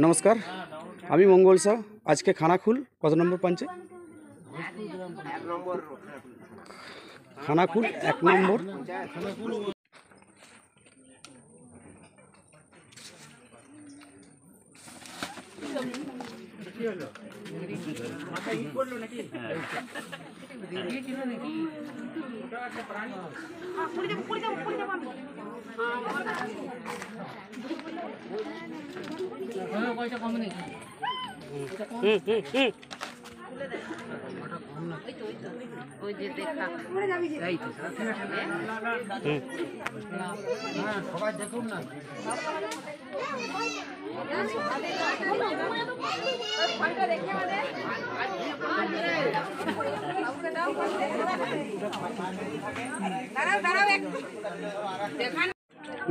নমস্কার, আমি মঙ্গল শাহ। আজকে খানাকুল কত নম্বর পাঞ্চে? খানাকুল 1 নম্বর।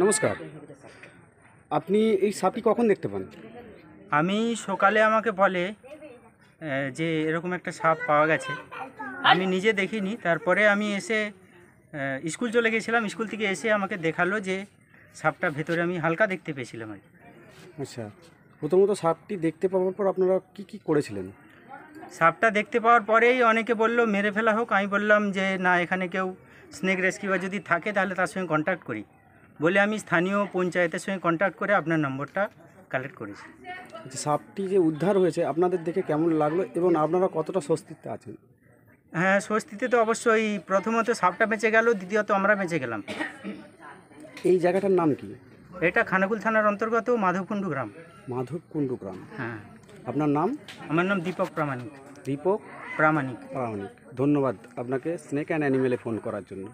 নমস্কার, আপনি এই সাপটি কখন দেখতে পান? আমি সকালে আমাকে বলে যে এরকম একটা সাপ পাওয়া গেছে। আমি নিজে দেখিনি, তারপরে আমি এসে স্কুল চলে গেছিলাম। স্কুল থেকে এসে আমাকে দেখালো যে সাপটা ভেতরে আমি হালকা দেখতে পেয়েছিলাম আর কি। আচ্ছা, প্রথমত সাপটি দেখতে পাওয়ার পর আপনারা কি করেছিলেন? সাপটা দেখতে পাওয়ার পরেই অনেকে বলল মেরে ফেলা হোক। আমি বললাম যে না, এখানে কেউ স্নেক রেস্কিউয়ার যদি থাকে তাহলে তার সঙ্গে কন্ট্যাক্ট করি বলে আমি স্থানীয় পঞ্চায়েতের সঙ্গে কন্ট্যাক্ট করে আপনার নম্বরটা কালেক্ট করেছি। আচ্ছা, সাপটি যে উদ্ধার হয়েছে আপনাদের দেখে কেমন লাগলো এবং আপনারা কতটা স্বস্তিতে আছেন? হ্যাঁ, স্বস্তিতে তো অবশ্যই। প্রথমত সাপটা বেঁচে গেল, দ্বিতীয়ত আমরা বেঁচে গেলাম। এই জায়গাটার নাম কি? এটা খানাকুল থানার অন্তর্গত মাধবকুণ্ডু গ্রাম। মাধবকুণ্ডু গ্রাম। হ্যাঁ। আপনার নাম? আমার নাম দীপক প্রামাণিক। দীপক প্রামাণিক। প্রামাণিক। ধন্যবাদ আপনাকে স্নেক অ্যান্ড অ্যানিমেলে ফোন করার জন্য।